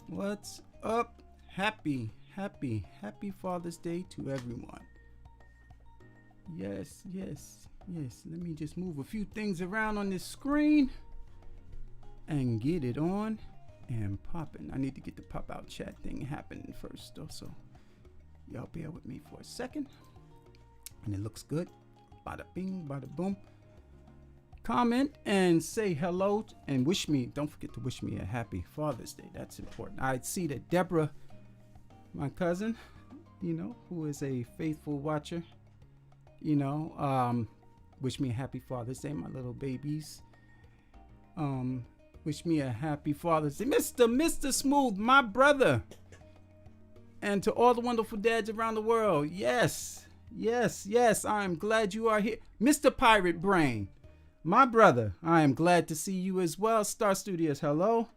What's up? Happy Father's Day to everyone. Yes. Let me just move a few things around on this screen and get it on and popping. I need to get the pop out chat thing happening first, though, so y'all bear with me for a second. And it looks good. Bada bing, bada boom. Comment and say hello and wish me. Don't forget to wish me a happy Father's Day. That's important. I see that Deborah, my cousin, who is a faithful watcher, wish me a happy Father's Day, my little babies. Wish me a happy Father's Day. Mr. Smooth, my brother. And to all the wonderful dads around the world. Yes. I'm glad you are here. Mr. Pirate Brain, my brother, I am glad to see you as well. Star Studios, hello.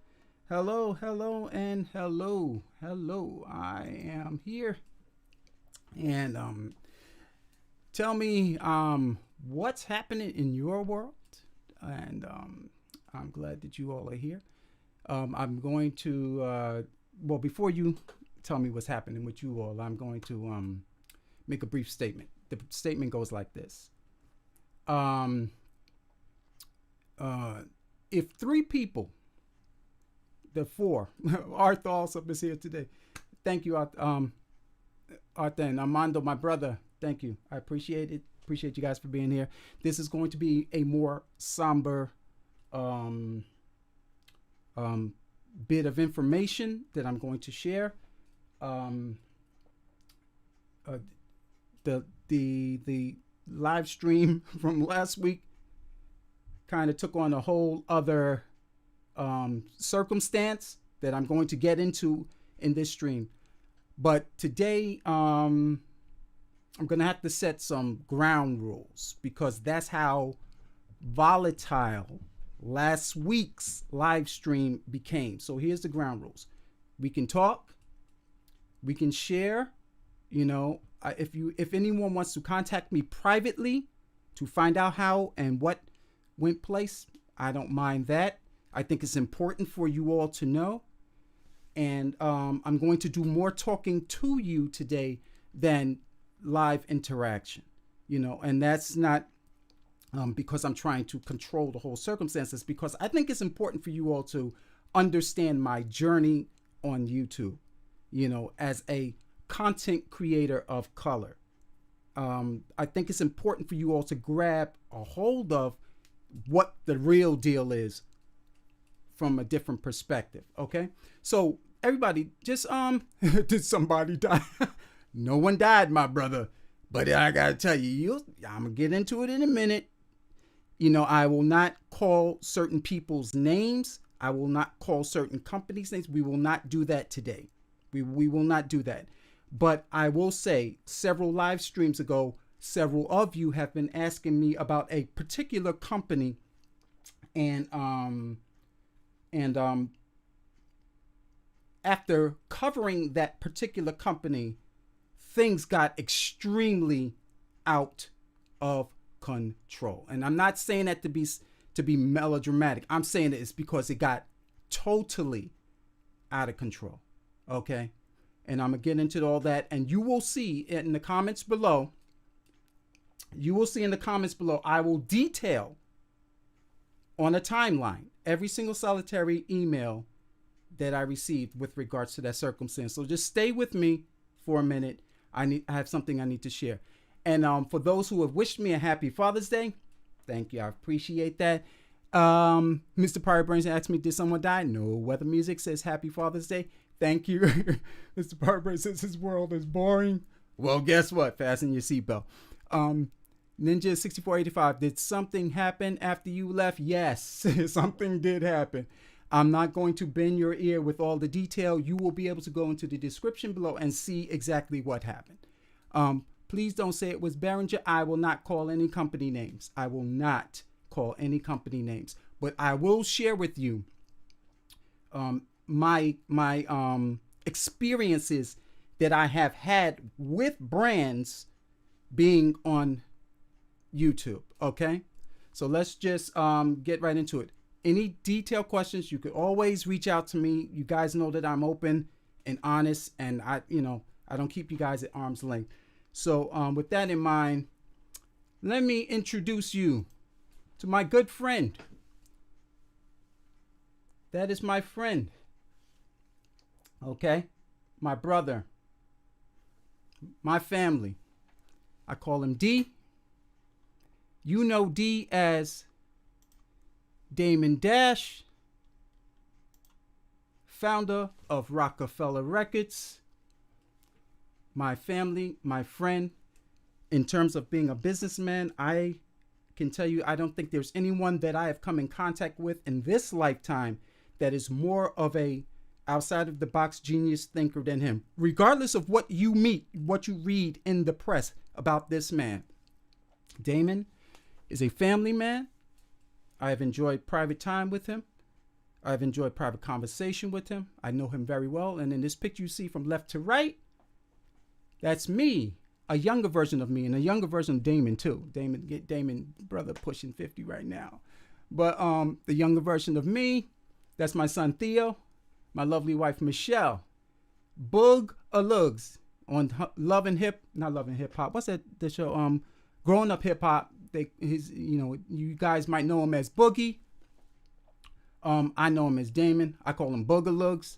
And hello. I am here. And tell me what's happening in your world. And I'm glad that you all are here. I'm going to, before you tell me what's happening with you all, I'm going to make a brief statement. The statement goes like this. If three people, the four, Arthur also is here today. Thank you, Arthur and Armando, my brother. Thank you. I appreciate it. Appreciate you guys for being here. This is going to be a more somber bit of information that I'm going to share. The live stream from last week kind of took on a whole other circumstance that I'm going to get into in this stream. But today, I'm going to have to set some ground rules because that's how volatile last week's live stream became. So here's the ground rules. We can talk. We can share. If anyone wants to contact me privately to find out how and what went place, I don't mind that. I think it's important for you all to know. And I'm going to do more talking to you today than live interaction, and that's not because I'm trying to control the whole circumstances, because I think it's important for you all to understand my journey on YouTube, as a content creator of color. I think it's important for you all to grab a hold of what the real deal is from a different perspective. Okay. So everybody just, did somebody die? No one died, my brother, but I gotta tell you, I'm gonna get into it in a minute. I will not call certain people's names. I will not call certain companies' names. We will not do that today. We will not do that. But I will say, several live streams ago, several of you have been asking me about a particular company, and after covering that particular company, things got extremely out of control. And I'm not saying that to be melodramatic. I'm saying it's because it got totally out of control. Okay. And I'm going to get into all that. And you will see in the comments below, I will detail on a timeline every single solitary email that I received with regards to that circumstance. So just stay with me for a minute. I have something I need to share. And for those who have wished me a happy Father's Day, thank you. I appreciate that. Mr. Pirate Brains asked me, did someone die? No. Weather Music says happy Father's Day. Thank you. Mr. Pirate Brains says his world is boring. Well, guess what? Fasten your seatbelt. Ninja 6485, did something happen after you left? Yes, something did happen. I'm not going to bend your ear with all the detail. You will be able to go into the description below and see exactly what happened. Please don't say it was Behringer. I will not call any company names. But I will share with you my experiences that I have had with brands being on YouTube. Okay, so let's just get right into it. any detailed questions, you could always reach out to me. You guys know that I'm open and honest, and I don't keep you guys at arm's length. So with that in mind, let me introduce you to my good friend. That is my friend. Okay? My brother. My family. I call him D. You know D as Damon Dash, founder of Rockefeller Records. My family, my friend. In terms of being a businessman, I can tell you I don't think there's anyone that I have come in contact with in this lifetime that is more of a outside of the box genius thinker than him, regardless of what you meet, what you read in the press about this man. Damon is a family man. I have enjoyed private time with him. I've enjoyed private conversation with him. I know him very well. And in this picture you see from left to right, that's me, a younger version of me, and a younger version of Damon too. Damon, brother, pushing 50 right now. But the younger version of me, that's my son Theo, my lovely wife Michelle. Boog a Lugs on Love and Hip, not Love and Hip Hop. What's that? The show? Growing Up Hip Hop. You guys might know him as Boogie. I know him as Damon. I call him Boogalugs.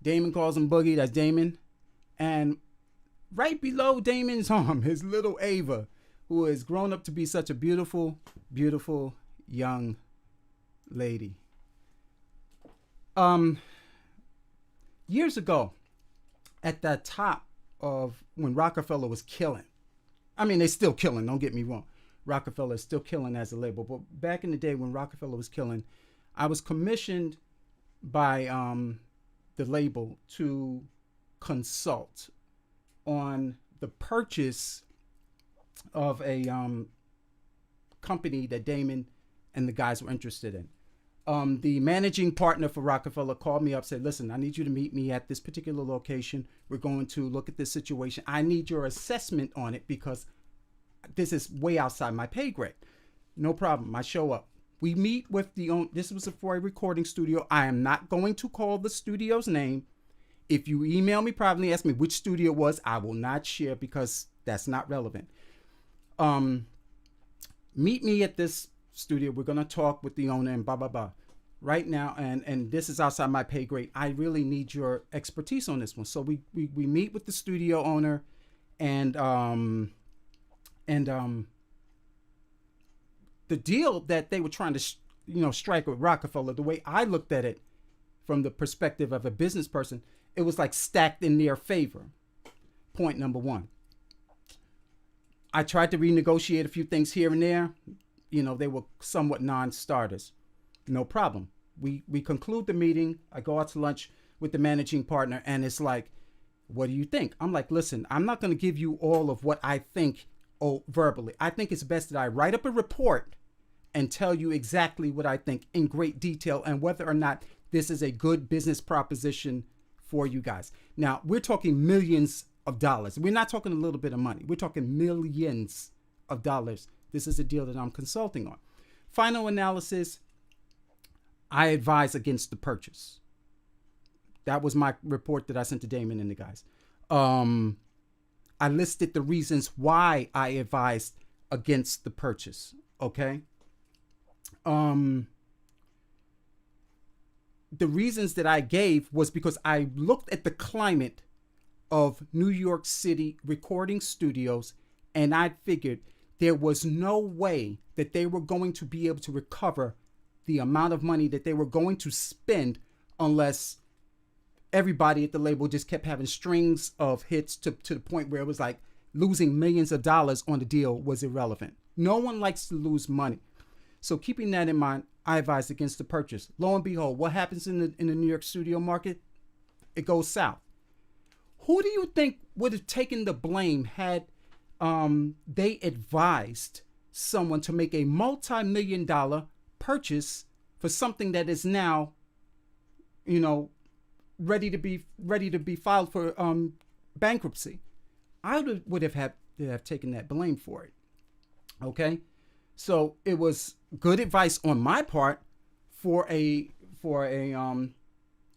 Damon calls him Boogie. That's Damon. And right below Damon's arm, his little Ava, who has grown up to be such a beautiful, beautiful young lady. Years ago, at the top of when Rockefeller was killing, I mean, they're still killing, don't get me wrong. Rockefeller is still killing as a label. But back in the day when Rockefeller was killing, I was commissioned by the label to consult on the purchase of a company that Damon and the guys were interested in. The managing partner for Rockefeller called me up, said, listen, I need you to meet me at this particular location. We're going to look at this situation. I need your assessment on it because this is way outside my pay grade. No problem. I show up. We meet with this was for a recording studio. I am not going to call the studio's name. If you email me privately, ask me which studio it was, I will not share because that's not relevant. Meet me at this studio. We're going to talk with the owner and blah, blah, blah. Right now, and this is outside my pay grade. I really need your expertise on this one. So we meet with the studio owner and the deal that they were trying to, strike with Rockefeller, the way I looked at it from the perspective of a business person, it was like stacked in their favor. Point number one. I tried to renegotiate a few things here and there. They were somewhat non-starters. No problem. We conclude the meeting. I go out to lunch with the managing partner and it's like, what do you think? I'm like, listen, I'm not going to give you all of what I think verbally. I think it's best that I write up a report and tell you exactly what I think in great detail and whether or not this is a good business proposition for you guys. Now, we're talking millions of dollars. We're not talking a little bit of money. We're talking millions of dollars. This is a deal that I'm consulting on. Final analysis, I advise against the purchase. That was my report that I sent to Damon and the guys. I listed the reasons why I advised against the purchase. Okay. The reasons that I gave was because I looked at the climate of New York City recording studios and I figured there was no way that they were going to be able to recover the amount of money that they were going to spend unless everybody at the label just kept having strings of hits to the point where it was like losing millions of dollars on the deal was irrelevant. No one likes to lose money. So keeping that in mind, I advised against the purchase. Lo and behold, what happens in the New York studio market? It goes south. Who do you think would have taken the blame had they advised someone to make a multi-million-dollar purchase for something that is now, ready to be filed for bankruptcy? I would have taken that blame for it. Okay, so it was good advice on my part for a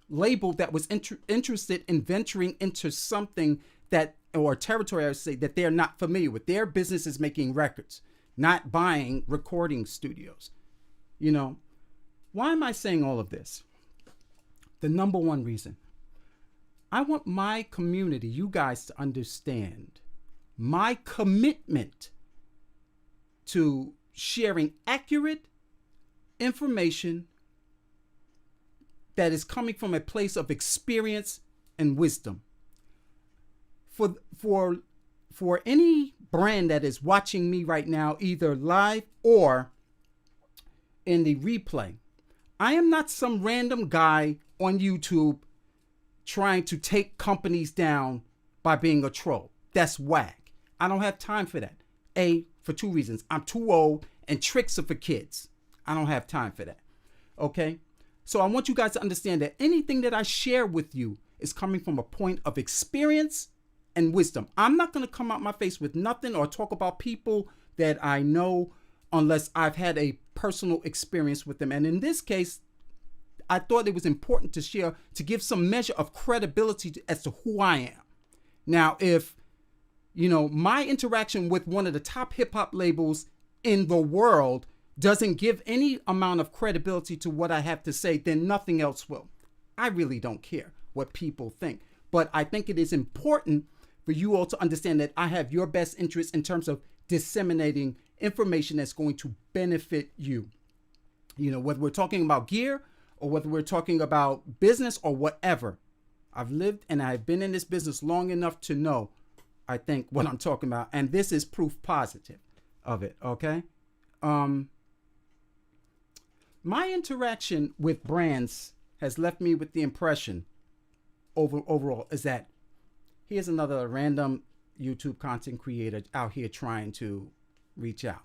label that was interested in venturing into something that, or territory, I would say, that they're not familiar with. Their business is making records, not buying recording studios. You know, why am I saying all of this? The number one reason, I want my community, you guys, to understand my commitment to sharing accurate information that is coming from a place of experience and wisdom. For any brand that is watching me right now, either live or in the replay, I am not some random guy on YouTube trying to take companies down by being a troll. That's whack. I don't have time for that. For two reasons. I'm too old and tricks are for kids. I don't have time for that. Okay? So I want you guys to understand that anything that I share with you is coming from a point of experience and wisdom. I'm not going to come out my face with nothing or talk about people that I know unless I've had a personal experience with them. And in this case, I thought it was important to share, to give some measure of credibility as to who I am. Now, if, you know, my interaction with one of the top hip hop labels in the world doesn't give any amount of credibility to what I have to say, then nothing else will. I really don't care what people think. But I think it is important for you all to understand that I have your best interest in terms of disseminating information that's going to benefit you. You know, whether we're talking about gear or whether we're talking about business or whatever. I've lived and I've been in this business long enough to know, I think, what I'm talking about. And this is proof positive of it, okay? My interaction with brands has left me with the impression overall is that here's another random YouTube content creator out here trying to reach out.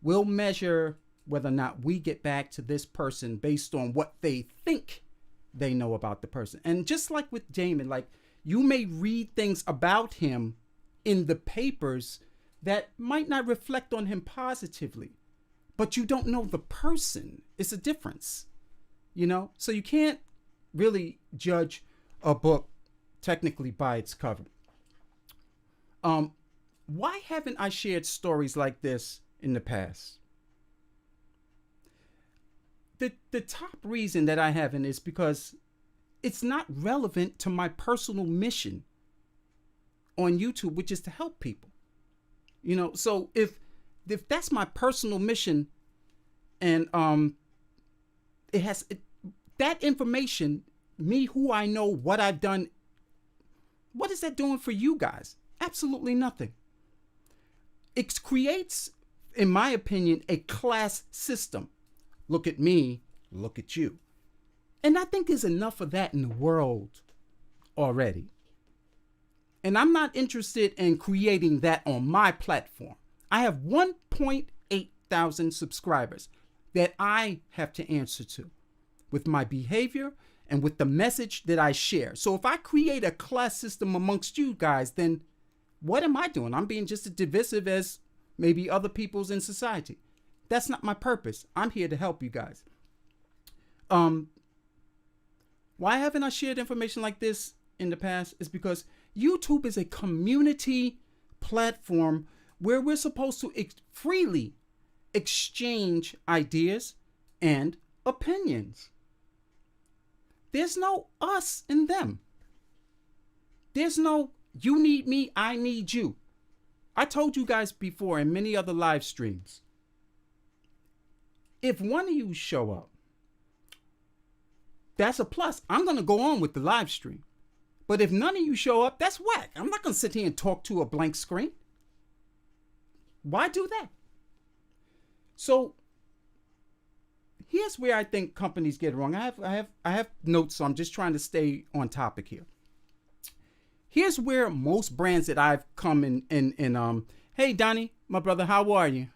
We'll measure whether or not we get back to this person based on what they think they know about the person. And just like with Damon, like, you may read things about him in the papers that might not reflect on him positively, but you don't know the person. It's a difference, you know? So you can't really judge a book technically by its cover. Why haven't I shared stories like this in the past? The top reason that I haven't is because it's not relevant to my personal mission on YouTube, which is to help people. You know, so if that's my personal mission, and that information, me, who I know, what I've done, what is that doing for you guys? Absolutely nothing. It creates, in my opinion, a class system. Look at me, look at you. And I think there's enough of that in the world already. And I'm not interested in creating that on my platform. I have 1.8 thousand subscribers that I have to answer to with my behavior and with the message that I share. So if I create a class system amongst you guys, then what am I doing? I'm being just as divisive as maybe other people's in society. That's not my purpose. I'm here to help you guys. Why haven't I shared information like this in the past? Is because YouTube is a community platform where we're supposed to freely exchange ideas and opinions. There's no us and them. There's no you need me, I need you. I told you guys before in many other live streams, if one of you show up, that's a plus. I'm going to go on with the live stream. But if none of you show up, that's whack. I'm not going to sit here and talk to a blank screen. Why do that? So here's where I think companies get it wrong. I have notes, so I'm just trying to stay on topic here. Here's where most brands that I've come in, hey Donnie, my brother, how are you?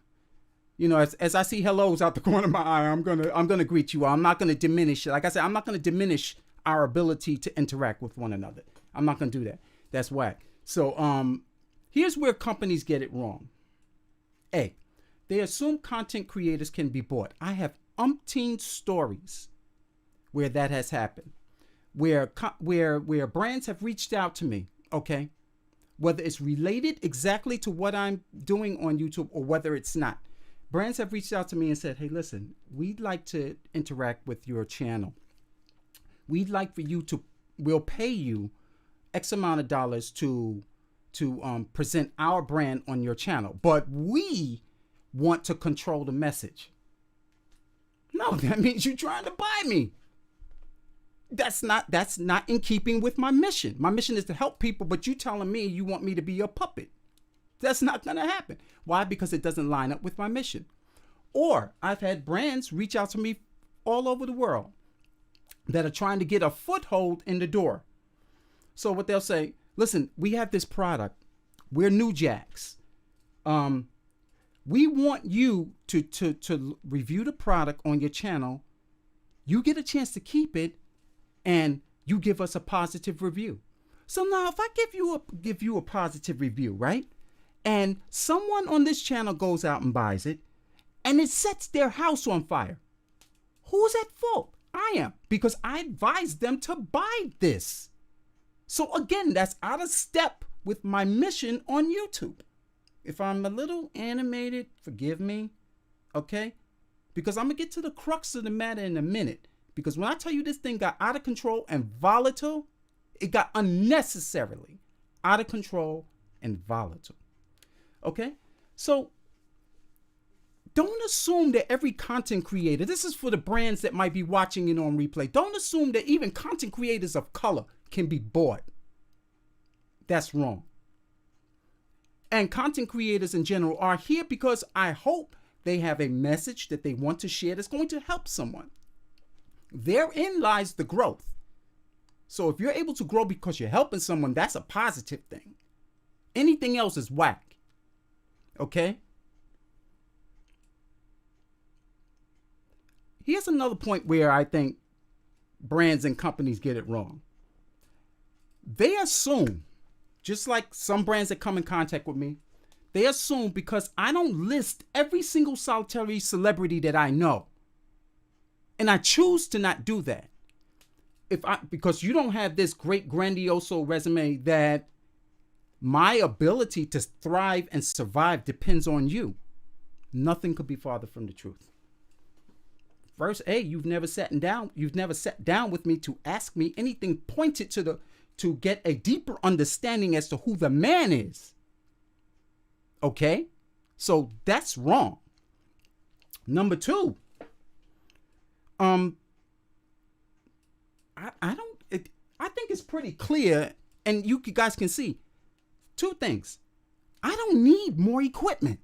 You know, as I see hellos out the corner of my eye, I'm gonna greet you all. I'm not gonna diminish it. Like I said, I'm not gonna diminish our ability to interact with one another. I'm not gonna do that. That's whack. So here's where companies get it wrong. A, They assume content creators can be bought. I have umpteen stories where that has happened, where brands have reached out to me, okay, whether it's related exactly to what I'm doing on YouTube or whether it's not. Brands have reached out to me and said, hey, listen, we'd like to interact with your channel. We'd like for you to, we'll pay you X amount of dollars to present our brand on your channel, but we want to control the message. No, that means you're trying to buy me. That's not in keeping with my mission. My mission is to help people, but you telling me you want me to be your puppet. That's not going to happen. Why? Because it doesn't line up with my mission. Or I've had brands reach out to me all over the world that are trying to get a foothold in the door. So what they'll say, listen, we have this product. We're New Jacks. We want you to review the product on your channel. You get a chance to keep it, and you give us a positive review. So now if I give you a positive review, right? And someone on this channel goes out and buys it, and it sets their house on fire. Who's at fault? I am, because I advised them to buy this. So again, that's out of step with my mission on YouTube. If I'm a little animated, forgive me, okay? Because I'm going to get to the crux of the matter in a minute. Because when I tell you this thing got out of control and volatile, it got unnecessarily out of control and volatile. Okay? So don't assume that every content creator, this is for the brands that might be watching it on replay, don't assume that even content creators of color can be bought. That's wrong. And content creators in general are here because I hope they have a message that they want to share that's going to help someone. Therein lies the growth. So if you're able to grow because you're helping someone, that's a positive thing. Anything else is whack. Okay? Here's another point where I think brands and companies get it wrong. They assume, just like some brands that come in contact with me, they assume because I don't list every single solitary celebrity that I know, and I choose to not do that, because you don't have this great grandioso resume, that my ability to thrive and survive depends on you. Nothing could be farther from the truth. First, you've never sat down with me to ask me anything pointed to get a deeper understanding as to who the man is. Okay? So that's wrong. Number two, I think it's pretty clear, and you guys can see two things. I don't need more equipment.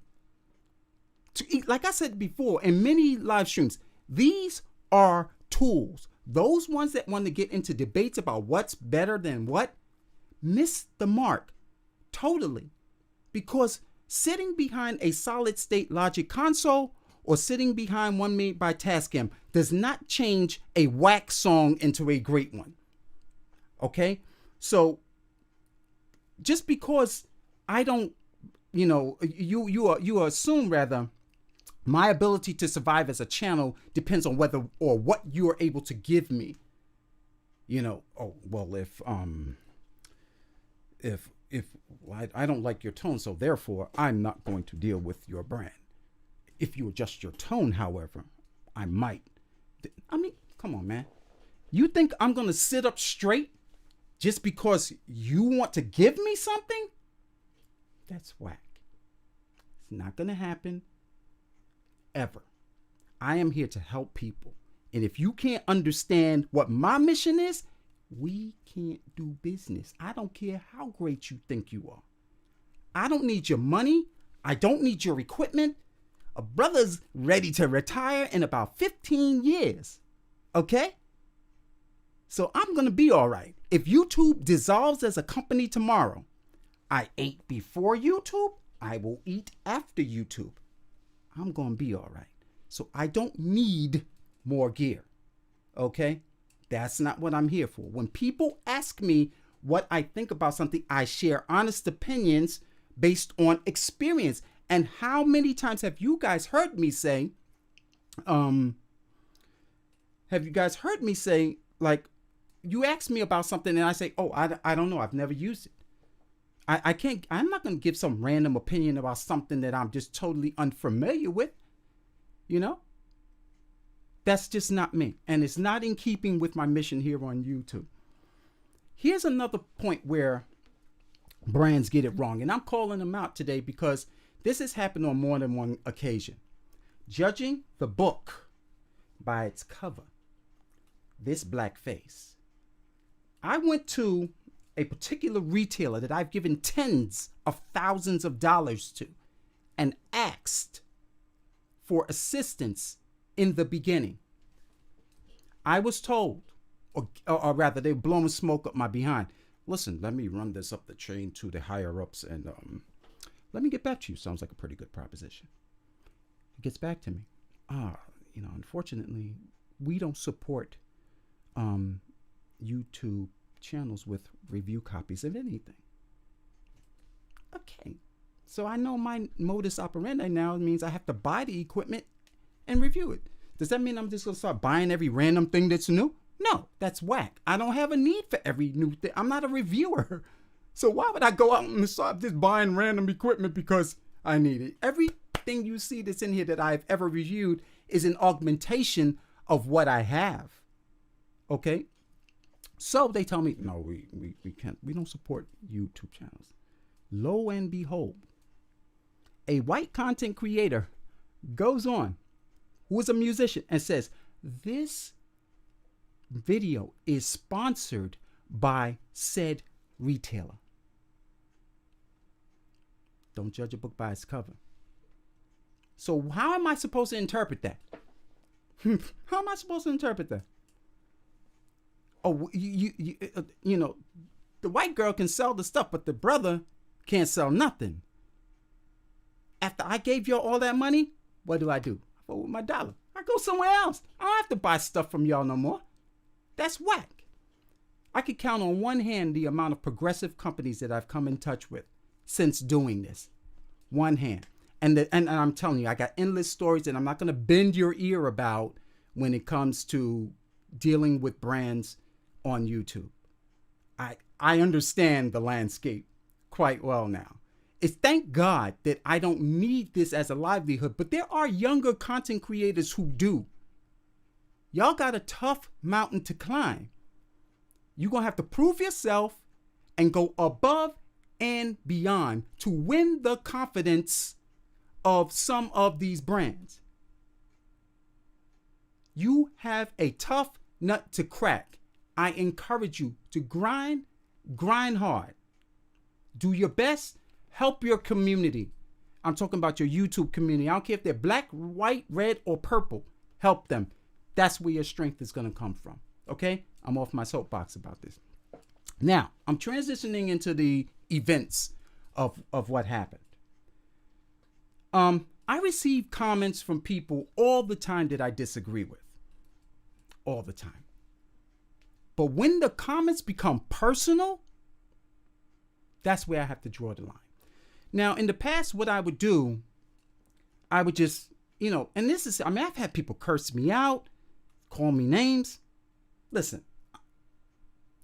Like I said before in many live streams, these are tools. Those ones that want to get into debates about what's better than what miss the mark totally, because sitting behind a solid state logic console or sitting behind one made by Tascam does not change a whack song into a great one. Okay? So just because I don't, you assume rather my ability to survive as a channel depends on whether or what you are able to give me. If I don't like your tone, so therefore I'm not going to deal with your brand. If you adjust your tone, however, I might. I mean, come on, man. You think I'm going to sit up straight just because you want to give me something? That's whack. It's not going to happen ever. I am here to help people. And if you can't understand what my mission is, we can't do business. I don't care how great you think you are. I don't need your money. I don't need your equipment. A brother's ready to retire in about 15 years. Okay? So I'm going to be all right. If YouTube dissolves as a company tomorrow, I ate before YouTube, I will eat after YouTube. I'm going to be all right. So I don't need more gear. Okay? That's not what I'm here for. When people ask me what I think about something, I share honest opinions based on experience And how many times have you guys heard me say, like, you ask me about something and I say, oh, I don't know. I've never used it. I'm not going to give some random opinion about something that I'm just totally unfamiliar with. You know, that's just not me. And it's not in keeping with my mission here on YouTube. Here's another point where brands get it wrong. And I'm calling them out today because this has happened on more than one occasion. Judging the book by its cover. This blackface. I went to a particular retailer that I've given tens of thousands of dollars to and asked for assistance in the beginning. I was told, or rather, they were blowing smoke up my behind. Listen, let me run this up the chain to the higher ups and let me get back to you. Sounds like a pretty good proposition. It gets back to me. Unfortunately, we don't support YouTube channels with review copies of anything. Okay, so I know my modus operandi now means I have to buy the equipment and review it. Does that mean I'm just gonna start buying every random thing that's new? No, that's whack. I don't have a need for every new thing. I'm not a reviewer. So why would I go out and start just buying random equipment because I need it? Everything you see that's in here that I've ever reviewed is an augmentation of what I have. Okay? So they tell me, no, we can't. We don't support YouTube channels. Lo and behold, a white content creator goes on, who is a musician, and says, this video is sponsored by said retailer. Don't judge a book by its cover. So how am I supposed to interpret that? How am I supposed to interpret that? Oh, you know, the white girl can sell the stuff, but the brother can't sell nothing. After I gave y'all all that money, what do? I vote with my dollar. I go somewhere else. I don't have to buy stuff from y'all no more. That's whack. I could count on one hand the amount of progressive companies that I've come in touch with since doing this. One hand. And I'm telling you, I got endless stories that I'm not going to bend your ear about when it comes to dealing with brands on YouTube. I understand the landscape quite well now. It's thank God that I don't need this as a livelihood, but there are younger content creators who do. Y'all got a tough mountain to climb. You're going to have to prove yourself and go above and beyond to win the confidence of some of these brands. You have a tough nut to crack. I encourage you to grind hard. Do your best. Help your community. I'm talking about your YouTube community. I don't care if they're black, white, red, or purple. Help them. That's where your strength is going to come from. Okay? I'm off my soapbox about this. Now, I'm transitioning into the events of what happened. I receive comments from people all the time that I disagree with. All the time. But when the comments become personal, that's where I have to draw the line. Now, in the past, what I would do, I would just, and this is, I've had people curse me out, call me names. Listen,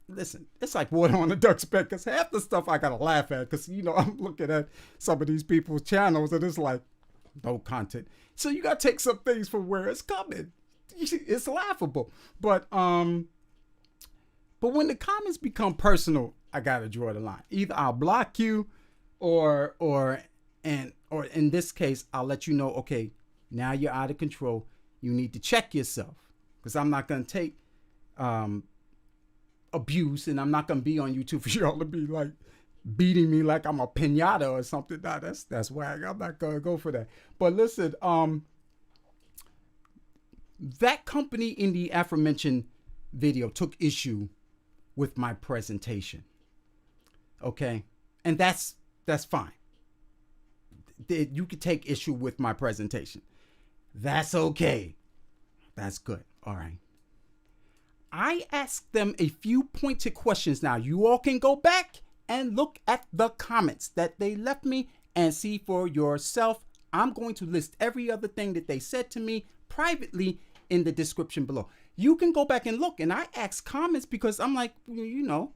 it's like water on a duck's back, because half the stuff I gotta laugh at, because, I'm looking at some of these people's channels and it's like, no content. So you gotta take some things from where it's coming. It's laughable. But when the comments become personal, I gotta draw the line. Either I'll block you, or in this case, I'll let you know, okay, now you're out of control. You need to check yourself, because I'm not gonna take abuse, and I'm not gonna be on YouTube for y'all to be like beating me like I'm a piñata or something. Nah, that's whack. I'm not gonna go for that. But listen, that company in the aforementioned video took issue with my presentation. Okay, and that's fine. You could take issue with my presentation. That's okay. That's good. All right. I asked them a few pointed questions. Now, you all can go back and look at the comments that they left me and see for yourself. I'm going to list every other thing that they said to me privately in the description below. You can go back and look, and I ask comments because I'm like, you know,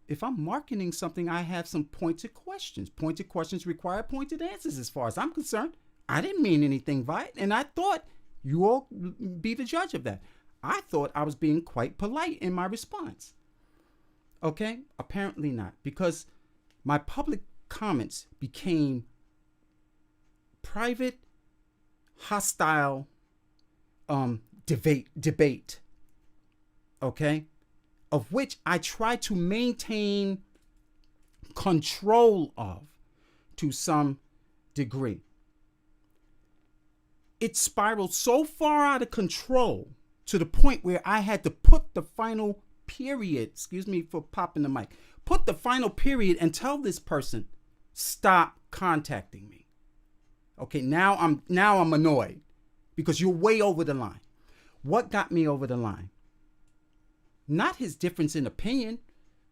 if I'm marketing something, I have some pointed questions. Pointed questions require pointed answers as far as I'm concerned. I didn't mean anything by it, and I thought you all be the judge of that. I thought I was being quite polite in my response. Okay? Apparently not, because my public comments became private, hostile debate. Okay? Of which I try to maintain control of to some degree. It spiraled so far out of control to the point where I had to put the final period, excuse me for popping the mic, put the final period and tell this person, stop contacting me. Okay, now I'm annoyed because you're way over the line. What got me over the line? Not his difference in opinion,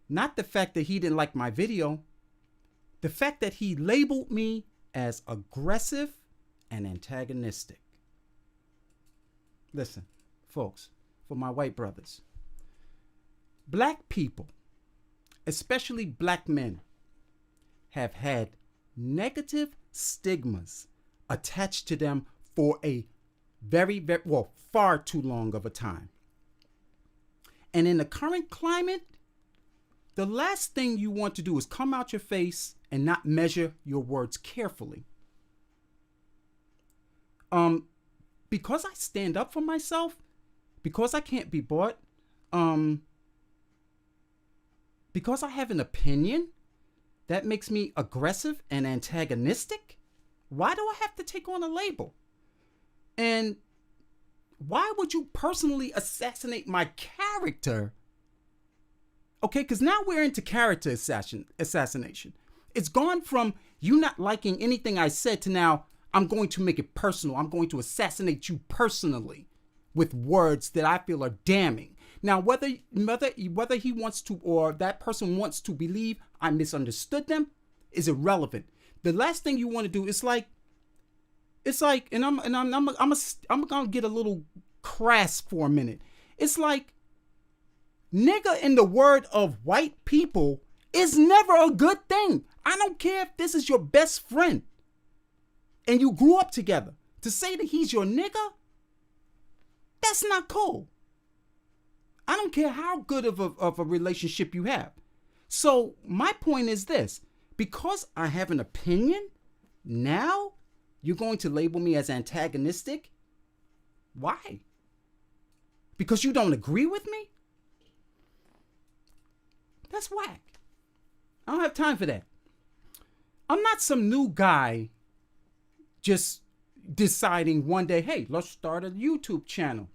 not the fact that he didn't like my video, the fact that he labeled me as aggressive and antagonistic. Listen, folks, for my white brothers, black people, especially black men, have had negative stigmas attached to them for a far too long of a time. And in the current climate, the last thing you want to do is come out your face and not measure your words carefully. Because I stand up for myself, because I can't be bought, because I have an opinion that makes me aggressive and antagonistic. Why do I have to take on a label? And why would you personally assassinate my character? Okay, because now we're into character assassination. It's gone from you not liking anything I said to now I'm going to make it personal. I'm going to assassinate you personally with words that I feel are damning. Now, whether he wants to or that person wants to believe I misunderstood them is irrelevant. The last thing you want to do is and I'm gonna get a little crass for a minute. It's like nigga in the word of white people is never a good thing. I don't care if this is your best friend and you grew up together. To say that he's your nigga, that's not cool. I don't care how good of a relationship you have. So my point is this. Because I have an opinion, now you're going to label me as antagonistic? Why? Because you don't agree with me? That's whack. I don't have time for that. I'm not some new guy just deciding one day, hey, let's start a YouTube channel.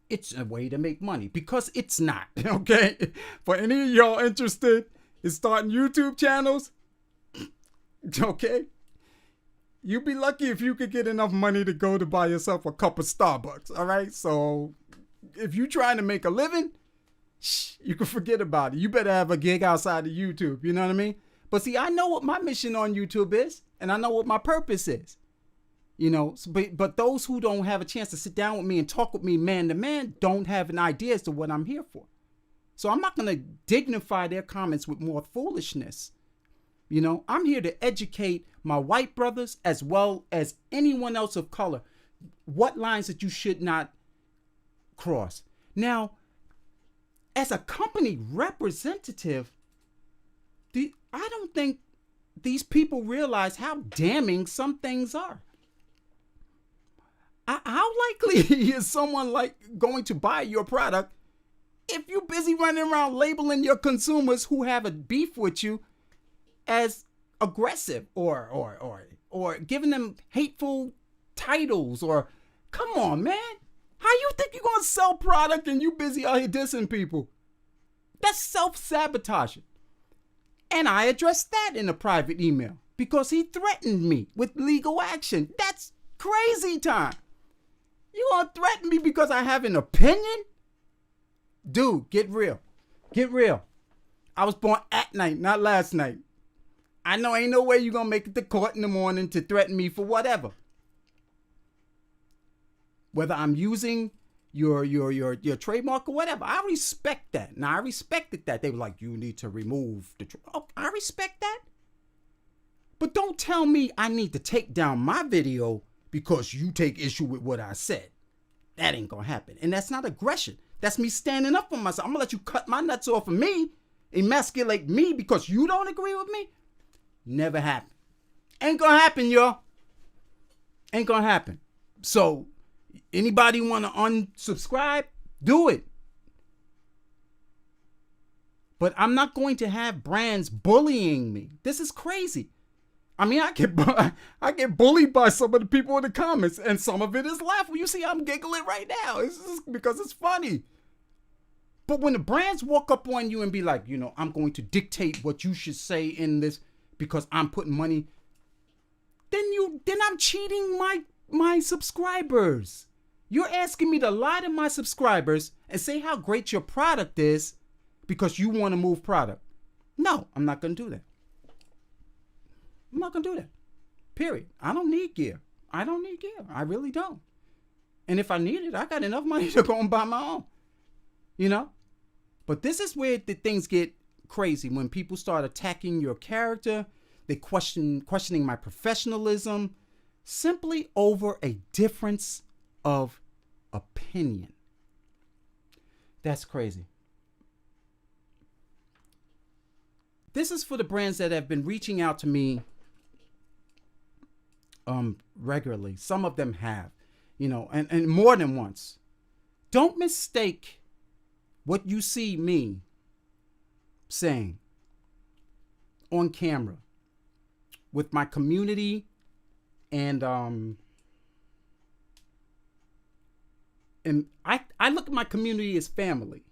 It's a way to make money, because it's not, okay? For any of y'all interested in starting YouTube channels, okay? You'd be lucky if you could get enough money to go to buy yourself a cup of Starbucks, all right? So if you're trying to make a living, you can forget about it. You better have a gig outside of YouTube, you know what I mean? But see, I know what my mission on YouTube is, and I know what my purpose is. You know, but those who don't have a chance to sit down with me and talk with me man to man don't have an idea as to what I'm here for. So I'm not going to dignify their comments with more foolishness. You know, I'm here to educate my white brothers as well as anyone else of color what lines that you should not cross. Now, as a company representative, I don't think these people realize how damning some things are. How likely is someone like going to buy your product if you're busy running around labeling your consumers who have a beef with you as aggressive or giving them hateful titles? Or come on, man, how you think you're gonna sell product and you busy out here dissing people? That's self-sabotaging. And I addressed that in a private email because he threatened me with legal action. That's crazy time. You gonna threaten me because I have an opinion? Dude, get real. Get real. I was born at night, not last night. I know ain't no way you're going to make it to court in the morning to threaten me for whatever. Whether I'm using your trademark or whatever. I respect that. Now, I respected that. They were like, you need to remove the oh, I respect that. But don't tell me I need to take down my video because you take issue with what I said. That ain't going to happen. And that's not aggression. That's me standing up for myself. I'm going to let you cut my nuts off of me, emasculate me because you don't agree with me. Never happen. Ain't going to happen, y'all. Ain't going to happen. So, anybody want to unsubscribe? Do it. But I'm not going to have brands bullying me. This is crazy. I mean, I get bullied by some of the people in the comments, and some of it is laughable. You see, I'm giggling right now. It's just because it's funny. But when the brands walk up on you and be like, you know, I'm going to dictate what you should say in this because I'm putting money, then I'm cheating my subscribers. You're asking me to lie to my subscribers and say how great your product is because you want to move product. No, I'm not going to do that. I'm not going to do that. Period. I don't need gear. I don't need gear. I really don't. And if I need it, I got enough money to go and buy my own. You know? But this is where the things get crazy. When people start attacking your character, they questioning my professionalism simply over a difference of opinion. That's crazy. This is for the brands that have been reaching out to me regularly. Some of them have, you know, and more than once. Don't mistake what you see me saying on camera with my community and I look at my community as family.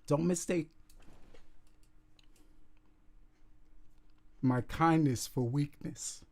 Don't mistake my kindness for weakness.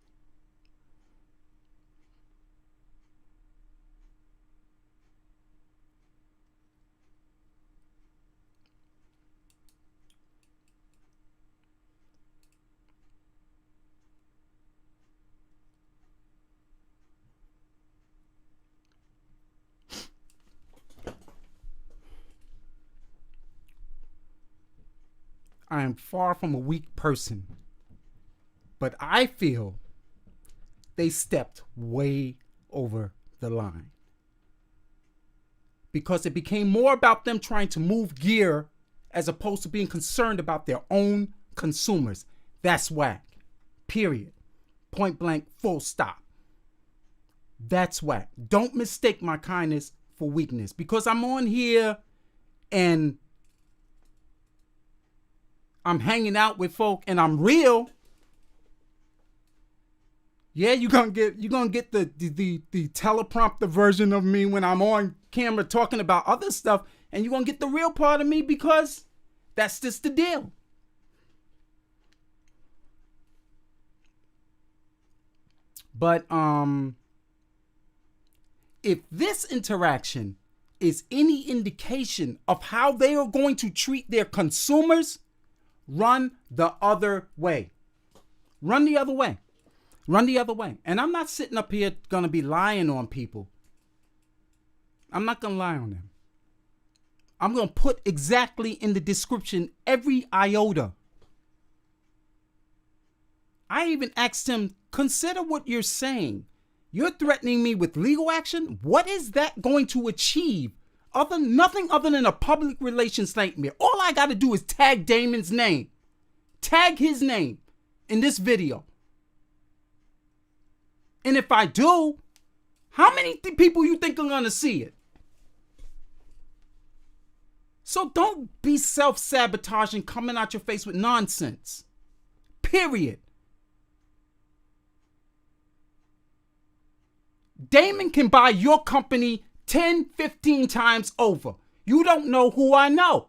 I am far from a weak person, but I feel they stepped way over the line because it became more about them trying to move gear as opposed to being concerned about their own consumers. That's whack. Period. Point blank, full stop. That's whack. Don't mistake my kindness for weakness because I'm on here and I'm hanging out with folk and I'm real. Yeah, you're gonna get the teleprompter version of me when I'm on camera talking about other stuff, and you're gonna get the real part of me because that's just the deal. But if this interaction is any indication of how they are going to treat their consumers, run the other way. Run the other way. Run the other way. And I'm not sitting up here going to be lying on people. I'm not going to lie on them. I'm going to put exactly in the description every iota. I even asked him, consider what you're saying. You're threatening me with legal action? What is that going to achieve? Nothing other than a public relations nightmare. All I got to do is tag Damon's name. Tag his name in this video. And if I do, how many people you think are going to see it? So don't be self-sabotaging, coming out your face with nonsense. Period. Damon can buy your company 10, 15 times over. You don't know who I know.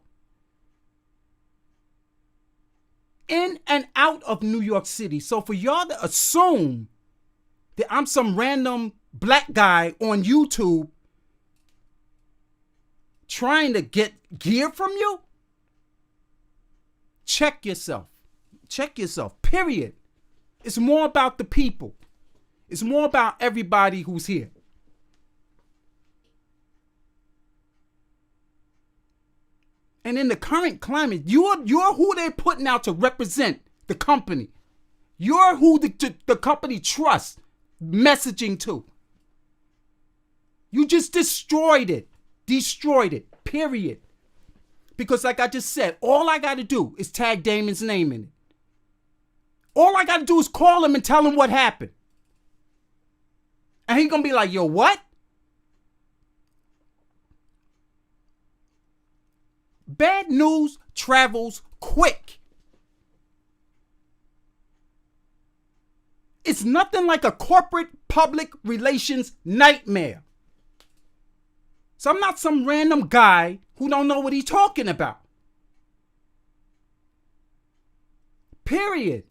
In and out of New York City. So for y'all to assume that I'm some random black guy on YouTube trying to get gear from you, check yourself. Check yourself, period. It's more about the people. It's more about everybody who's here. And in the current climate, you're who they're putting out to represent the company. You're who the company trusts messaging to. You just destroyed it. Destroyed it, period. Because like I just said, all I got to do is tag Damon's name in it. All I got to do is call him and tell him what happened. And he's going to be like, yo, what? Bad news travels quick. It's nothing like a corporate public relations nightmare. So I'm not some random guy who don't know what he's talking about. Period.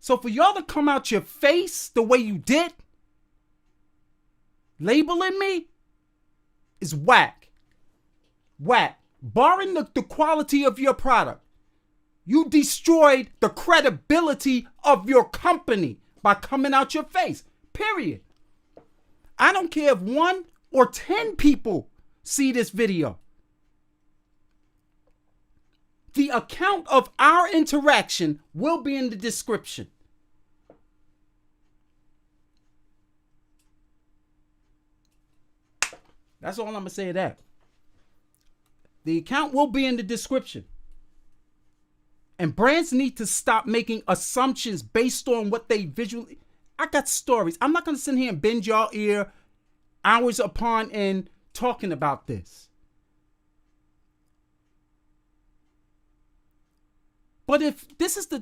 So for y'all to come out your face the way you did, labeling me, is whack. Whack. Barring the quality of your product, you destroyed the credibility of your company by coming out your face. Period. I don't care if 1 or 10 people see this video. The account of our interaction will be in the description. That's all I'm going to say to that. The account will be in the description. And brands need to stop making assumptions based on what they visually... I got stories. I'm not going to sit here and bend y'all ear hours upon end talking about this. But if this is the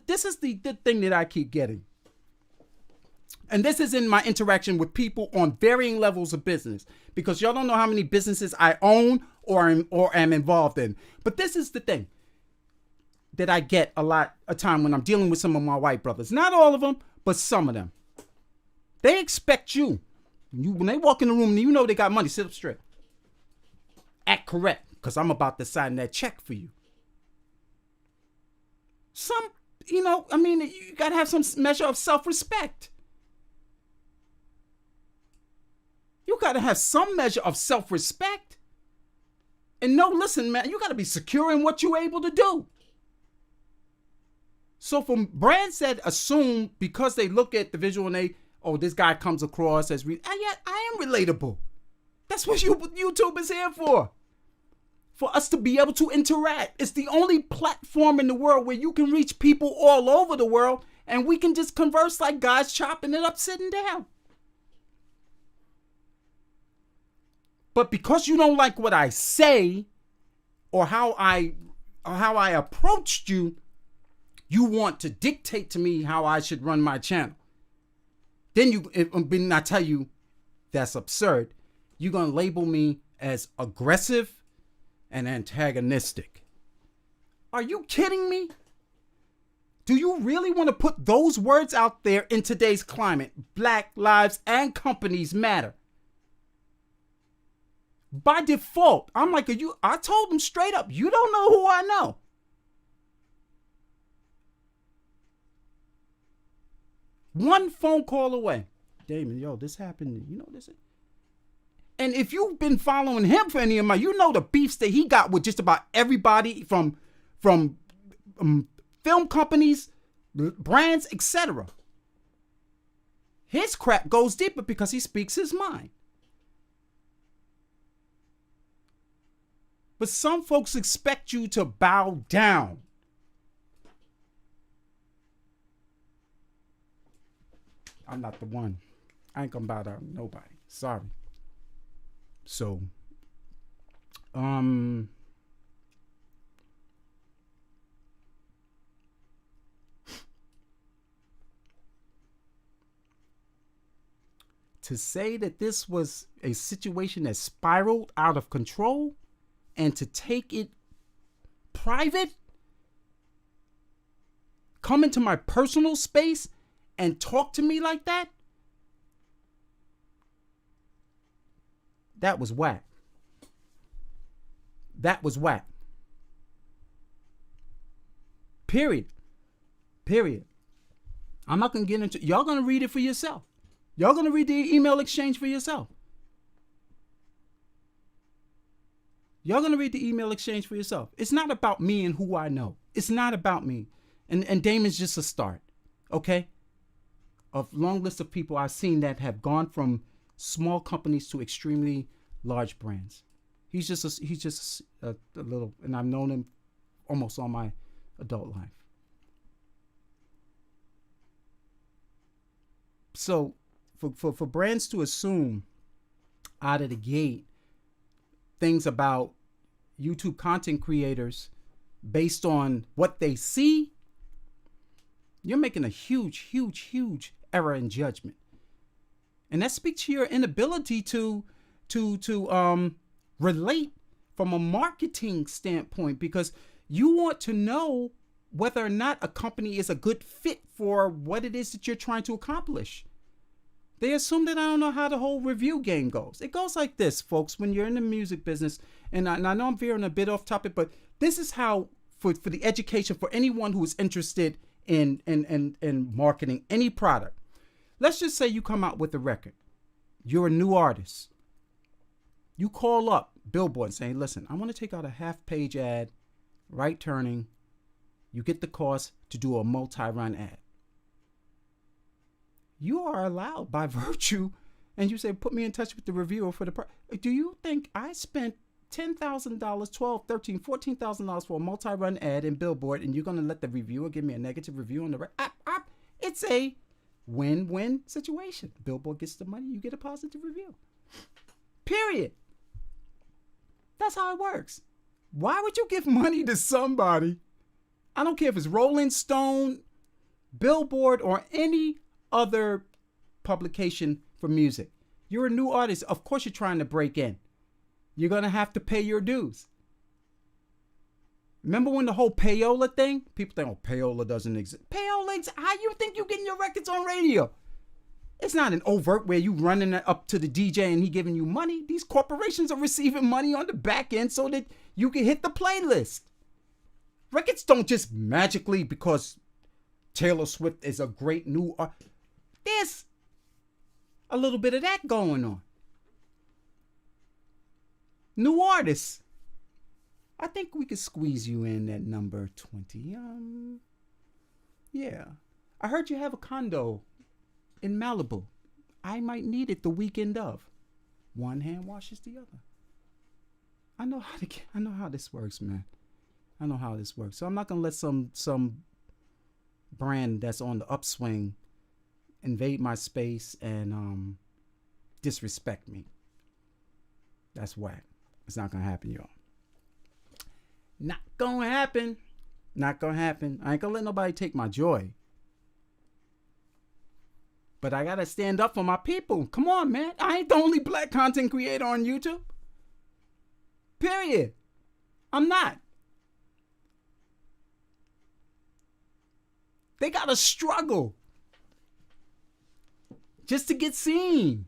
thing that I keep getting. And this is in my interaction with people on varying levels of business, because y'all don't know how many businesses I own or am involved in. But this is the thing that I get a lot of time when I'm dealing with some of my white brothers. Not all of them, but some of them. They expect you when they walk in the room and you know they got money, sit up straight. Act correct, because I'm about to sign that check for you. You got to have some measure of self-respect. You got to have some measure of self-respect. And no, listen, man, you got to be secure in what you're able to do. So for brands that assume because they look at the visual and this guy comes across as, I am relatable. That's what YouTube is here for. For us to be able to interact. It's the only platform in the world where you can reach people all over the world and we can just converse like guys chopping it up, sitting down. But because you don't like what I say or how I approached you, you want to dictate to me how I should run my channel. Then I tell you that's absurd. You're going to label me as aggressive and antagonistic. Are you kidding me? Do you really want to put those words out there in today's climate? Black lives and companies matter. By default, I'm like, I told them straight up, you don't know who I know. One phone call away. Damon, yo, this happened. You know this. And if you've been following him for any of my, you know the beefs that he got with just about everybody from film companies, brands, etc. His crap goes deeper because he speaks his mind. But some folks expect you to bow down. I'm not the one. I ain't gonna bow down to nobody. Sorry. So, to say that this was a situation that spiraled out of control and to take it private, come into my personal space and talk to me like that, that was whack. That was whack. Period. I'm not going to get into, y'all going to read it for yourself. Y'all going to read the email exchange for yourself. Y'all going to read the email exchange for yourself. It's not about me and who I know. It's not about me. And Damon's just a start. Okay? A long list of people I've seen that have gone from small companies to extremely large brands. He's just a little, and I've known him almost all my adult life. So for brands to assume out of the gate things about YouTube content creators based on what they see, you're making a huge error in judgment. And that speaks to your inability to relate from a marketing standpoint, because you want to know whether or not a company is a good fit for what it is that you're trying to accomplish. They assume that I don't know how the whole review game goes. It goes like this, folks, when you're in the music business, and I know I'm veering a bit off topic, but this is how, for the education for anyone who is interested in marketing any product. Let's just say you come out with a record. You're a new artist. You call up Billboard and say, listen, I want to take out a half-page ad, right turning. You get the cost to do a multi-run ad. You are allowed by virtue, and you say, put me in touch with the reviewer for the product. Do you think I spent $10,000, $12,000, $13,000, $14,000 for a multi-run ad in Billboard, and you're going to let the reviewer give me a negative review on the record? It's a win-win situation. Billboard gets the money, you get a positive review. Period. That's how it works. Why would you give money to somebody? I don't care if it's Rolling Stone, Billboard, or any other publication for music. You're a new artist. Of course you're trying to break in. You're going to have to pay your dues. Remember when the whole payola thing? People think, oh, payola doesn't exist. Payola exists. How you think you're getting your records on radio? It's not an overt where you running it up to the DJ and he giving you money. These corporations are receiving money on the back end so that you can hit the playlist. Records don't just magically, because Taylor Swift is a great new artist. There's a little bit of that going on. New artists. I think we could squeeze you in at number 20. Yeah. I heard you have a condo in Malibu. I might need it the weekend of. One hand washes the other. I know how this works, man. I know how this works. So I'm not gonna let some brand that's on the upswing invade my space and disrespect me. That's whack. It's not gonna happen, y'all. Not gonna happen. Not gonna happen. I ain't gonna let nobody take my joy. But I gotta stand up for my people. Come on, man. I ain't the only black content creator on YouTube. Period. I'm not. They gotta struggle just to get seen.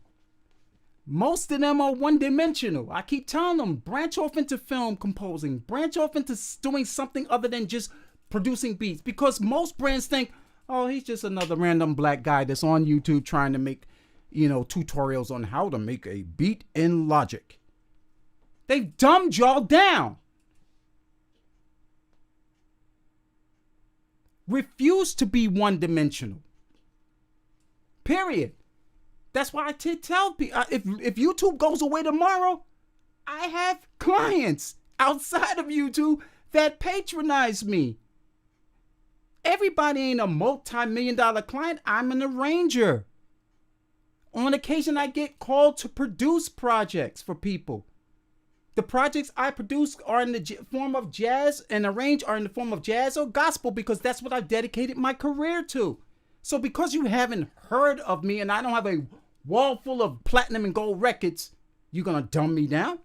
Most of them are one-dimensional. I keep telling them, branch off into film composing. Branch off into doing something other than just producing beats. Because most brands think, oh, he's just another random black guy that's on YouTube trying to make, tutorials on how to make a beat in Logic. They've dumbed y'all down. Refuse to be one-dimensional. Period. That's why I tell people, if YouTube goes away tomorrow, I have clients outside of YouTube that patronize me. Everybody ain't a multi-million-dollar client. I'm an arranger. On occasion, I get called to produce projects for people. The projects I produce are in the form of jazz and arrange are in the form of jazz or gospel, because that's what I've dedicated my career to. So because you haven't heard of me and I don't have a wall full of platinum and gold records, you're going to dumb me down?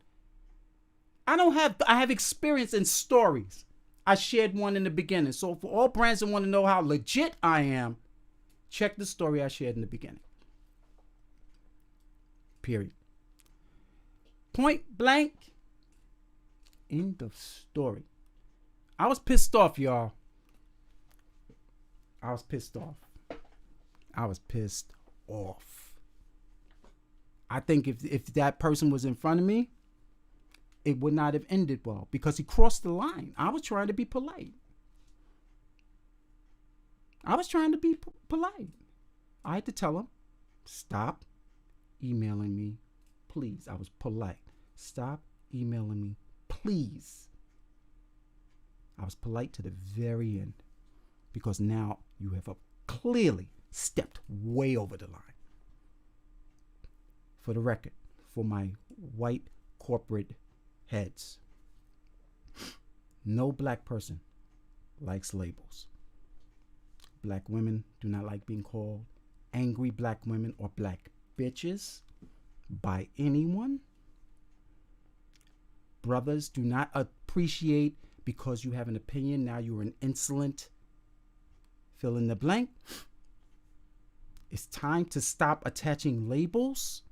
I have experience and stories. I shared one in the beginning. So for all brands that want to know how legit I am, check the story I shared in the beginning. Period. Point blank. End of story. I was pissed off, y'all. I was pissed off. I think if that person was in front of me, it would not have ended well because he crossed the line. I was trying to be polite. I had to tell him, stop emailing me, please. I was polite. Stop emailing me, please. I was polite to the very end because now you have clearly stepped way over the line. For the record, for my white corporate heads, no black person likes labels. Black women do not like being called angry black women or black bitches by anyone. Brothers do not appreciate because you have an opinion. Now you're an insolent fill in the blank. It's time to stop attaching labels.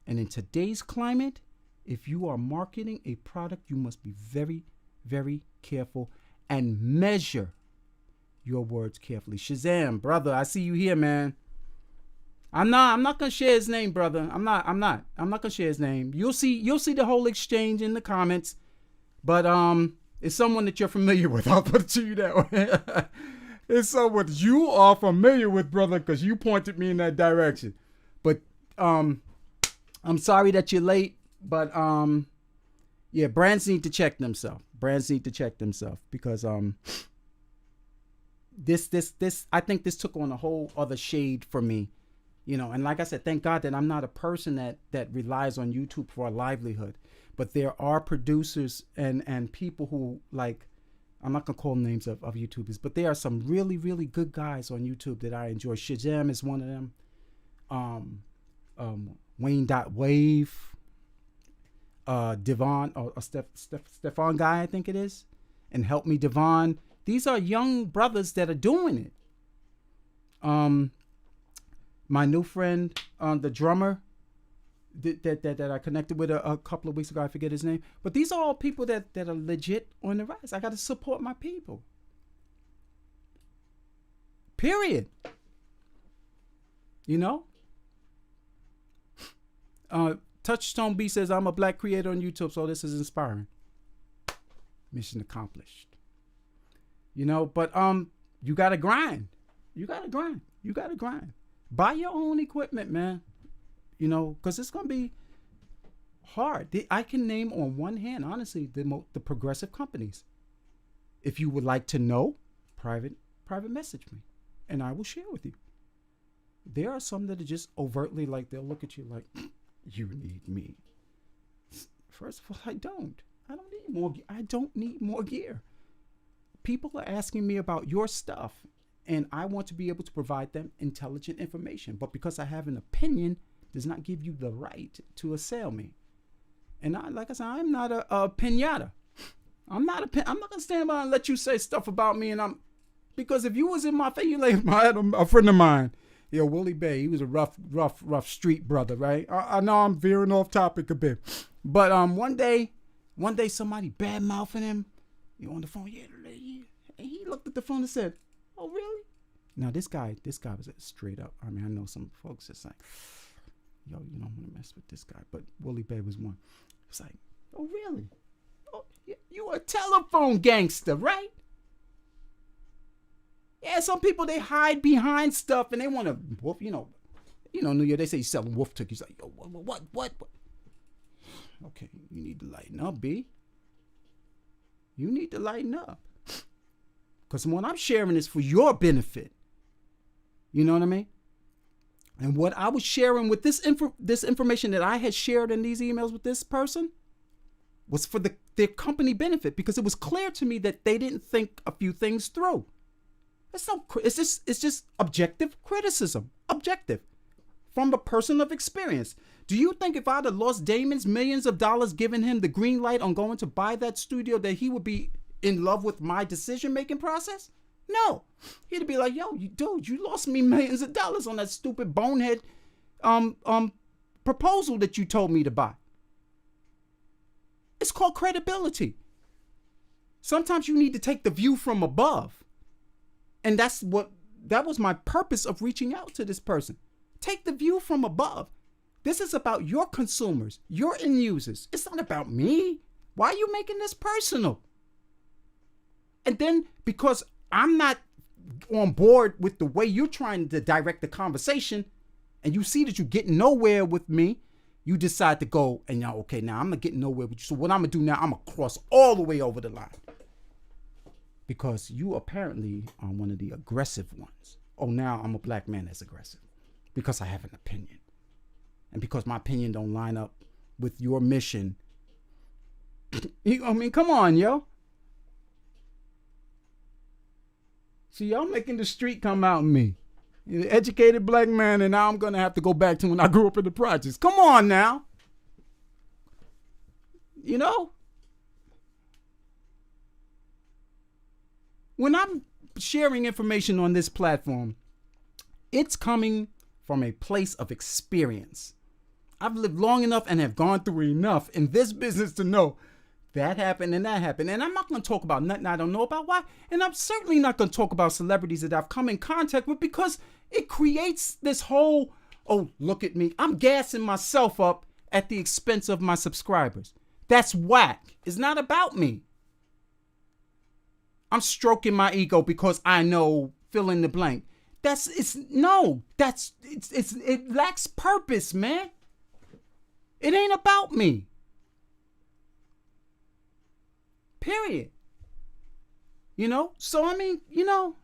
And in today's climate, if you are marketing a product, you must be very, very careful and measure your words carefully. Shazam, brother, I see you here, man. I'm not gonna share his name, brother. I'm not gonna share his name. You'll see the whole exchange in the comments. But it's someone that you're familiar with. I'll put it to you that way. It's someone you are familiar with, brother, because you pointed me in that direction. But I'm sorry that you're late. But yeah, brands need to check themselves. Because this I think this took on a whole other shade for me. You know, and like I said, thank God that I'm not a person that relies on YouTube for a livelihood. But there are producers and people who, like, I'm not going to call names of YouTubers, but there are some really, really good guys on YouTube that I enjoy. Shazam is one of them. Wayne.wave. Devon, or Stefan guy, I think it is. And Help Me Devon. These are young brothers that are doing it. My new friend, the drummer, that I connected with a couple of weeks ago, I forget his name. But these are all people that are legit on the rise. I got to support my people. Period. You know? Touchstone B says, I'm a black creator on YouTube, so this is inspiring. Mission accomplished. You know, but you got to grind. Buy your own equipment, man. You know, because it's going to be hard. I can name on one hand, honestly, the progressive companies. If you would like to know, private message me, and I will share with you. There are some that are just overtly like, they'll look at you like, you need me. First of all, I don't need more gear. People are asking me about your stuff, and I want to be able to provide them intelligent information. But because I have an opinion, does not give you the right to assail me. And like I said, I'm not a pinata. I'm not gonna stand by and let you say stuff about me. Because if you was in my face, you like, I had a friend of mine, Willie Bay. He was a rough street brother, right? I know I'm veering off topic a bit, but one day somebody bad mouthing him. On the phone, yeah. And he looked at the phone and said, "Oh, really?" Now this guy was straight up. I mean, I know some folks that's like, yo, you don't want to mess with this guy, but Willie Bay was one. It's like, oh, really? Oh, you a telephone gangster, right? Yeah, some people, they hide behind stuff and they want to woof, New Year, they say you're selling wolf turkeys. Like, yo, what? Okay, you need to lighten up, B. You need to lighten up. Because what I'm sharing is for your benefit. You know what I mean? And what I was sharing with this information that I had shared in these emails with this person was for their company benefit, because it was clear to me that they didn't think a few things through. It's just objective criticism. Objective. from a person of experience. Do you think if I'd have lost Damon's millions of dollars, giving him the green light on going to buy that studio, that he would be in love with my decision-making process? No. He'd be like, yo, dude, you lost me millions of dollars on that stupid bonehead proposal that you told me to buy. It's called credibility. Sometimes you need to take the view from above. And that was my purpose of reaching out to this person. Take the view from above. This is about your consumers, your end users. It's not about me. Why are you making this personal? And then because I'm not on board with the way you're trying to direct the conversation, and you see that you're getting nowhere with me, you decide to go and okay, now I'm not getting nowhere with you. So what I'm gonna do now, I'm gonna cross all the way over the line. Because you apparently are one of the aggressive ones. Oh, now I'm a black man that's aggressive. Because I have an opinion. And because my opinion don't line up with your mission. I mean, come on, yo. See, y'all making the street come out in me. You're an educated black man, and now I'm going to have to go back to when I grew up in the projects. Come on now. You know? When I'm sharing information on this platform, it's coming from a place of experience. I've lived long enough and have gone through enough in this business to know that happened and that happened. And I'm not going to talk about nothing I don't know about. Why? And I'm certainly not going to talk about celebrities that I've come in contact with, because it creates this whole, oh, look at me. I'm gassing myself up at the expense of my subscribers. That's whack. It's not about me. I'm stroking my ego because I know fill in the blank. It lacks purpose, man. It ain't about me. Period. You know? So, I mean, you know,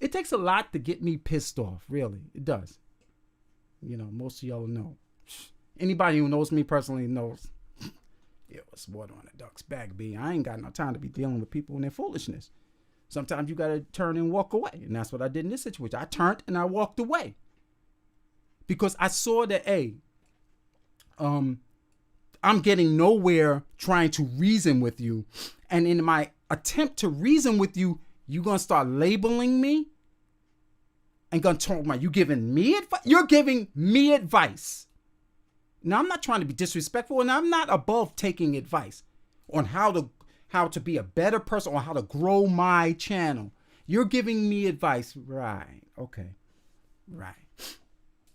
it takes a lot to get me pissed off, really. It does. You know, most of y'all know. Anybody who knows me personally knows. Yeah, it's water on a duck's back, B. I ain't got no time to be dealing with people and their foolishness. Sometimes you got to turn and walk away. And that's what I did in this situation. I turned and I walked away. Because I saw that, I'm getting nowhere trying to reason with you. And in my attempt to reason with you, you're going to start labeling me and going to talk about you giving me advice. You're giving me advice. Now, I'm not trying to be disrespectful, and I'm not above taking advice on how to be a better person or how to grow my channel. You're giving me advice. Right. Okay. Right.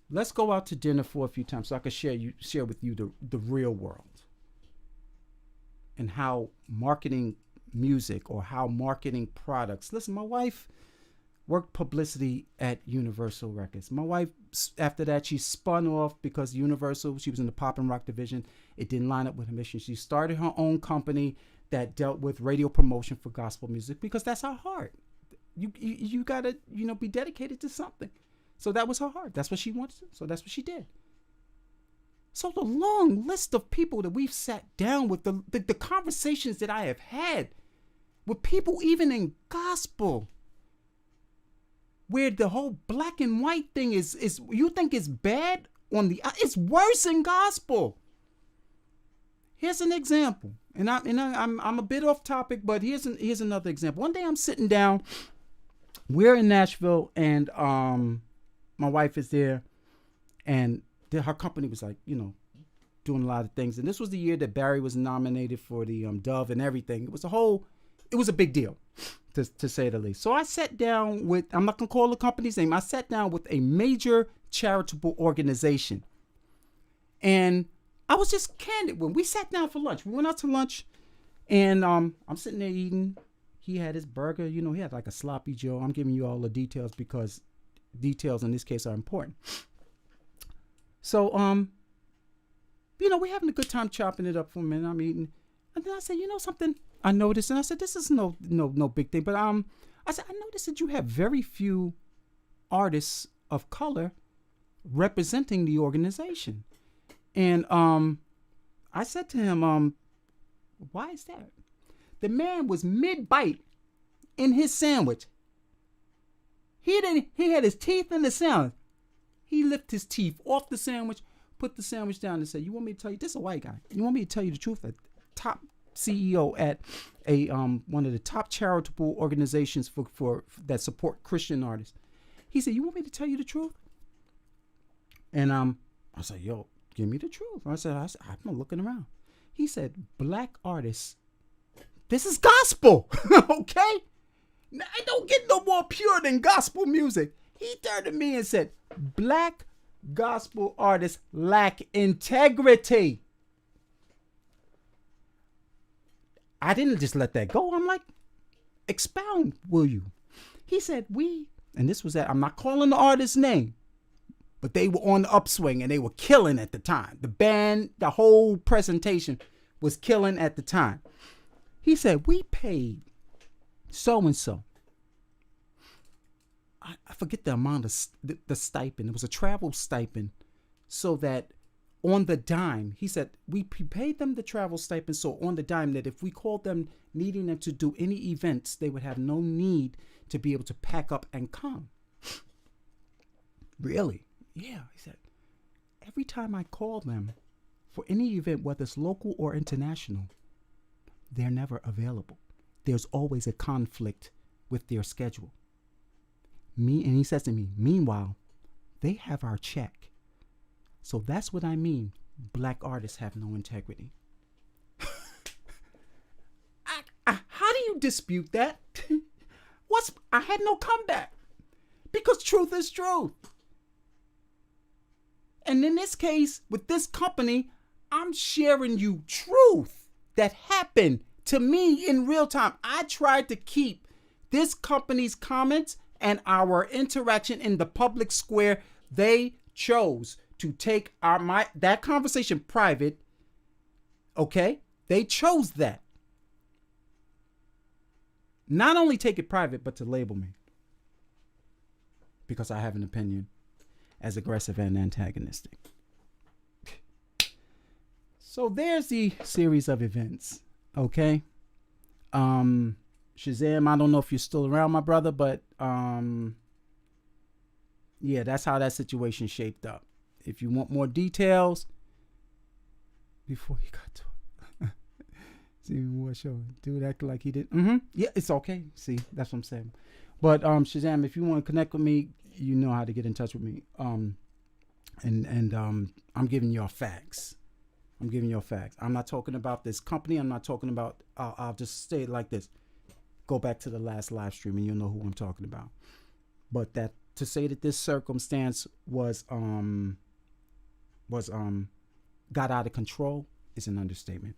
Let's go out to dinner for a few times so I can share with you the real world and how marketing music or how marketing products. Listen, my wife worked publicity at Universal Records. My wife, after that, she spun off because Universal, she was in the pop and rock division. It didn't line up with her mission. She started her own company that dealt with radio promotion for gospel music because that's her heart. You got to, be dedicated to something. So that was her heart. That's what she wanted. So that's what she did. So the long list of people that we've sat down with, the conversations that I have had with people even in gospel, where the whole black and white thing is you think it's bad it's worse in gospel. Here's an example. And I'm a bit off topic, but here's another example. One day I'm sitting down, we're in Nashville, and my wife is there, and her company was like, doing a lot of things. And this was the year that Barry was nominated for the Dove and everything. It was a big deal, to say the least. So I sat down with, I'm not going to call the company's name. I sat down with a major charitable organization. And I was just candid when we sat down for lunch. We went out to lunch, and I'm sitting there eating. He had his burger. He had like a sloppy Joe. I'm giving you all the details because details in this case are important. So, we're having a good time chopping it up for a minute. I'm eating. And then I said, something I noticed. And I said, this is no big thing. But I said, I noticed that you have very few artists of color representing the organization. And I said to him, why is that? The man was mid-bite in his sandwich. He had his teeth in the sandwich. He lifted his teeth off the sandwich, put the sandwich down, and said, "You want me to tell you?" This is a white guy. "You want me to tell you the truth?" A top CEO at a one of the top charitable organizations for that support Christian artists. He said, "You want me to tell you the truth?" And I said, "Yo, give me the truth." I said, "I'm looking around." He said, "Black artists, this is gospel." Okay? Now, I don't get no more pure than gospel music. He turned to me and said, "Black gospel artists lack integrity." I didn't just let that go. I'm like, "Expound, will you?" He said, and this was I'm not calling the artist's name, but they were on the upswing and they were killing at the time. The band, the whole presentation was killing at the time. He said, "We paid so-and-so. I forget the amount of the stipend. It was a travel stipend, so that on the dime," he said, "we paid them the travel stipend, so on the dime that if we called them needing them to do any events, they would have no need to be able to pack up and come." "Really?" "Yeah." He said, "Every time I call them for any event, whether it's local or international, they're never available. There's always a conflict with their schedule. And he says to me, meanwhile, they have our check. So that's what I mean. Black artists have no integrity." How do you dispute that? I had no comeback, because truth is truth. And in this case, with this company, I'm sharing you truth that happened to me in real time. I tried to keep this company's comments and our interaction in the public square. They chose to take that conversation private. Okay? They chose that. Not only take it private, but to label me, because I have an opinion, as aggressive and antagonistic. So there's the series of events. Okay? Shazam, I don't know if you're still around, my brother, but yeah, that's how that situation shaped up. If you want more details, before he got to it. See what show? Dude act like he did. Yeah, it's okay. See, that's what I'm saying. But Shazam, if you want to connect with me, you know how to get in touch with me. And I'm giving y'all facts. I'm not talking about this company. I'm not talking about. I'll just say it like this. Go back to the last live stream and you'll know who I'm talking about. But that to say that this circumstance was got out of control is an understatement.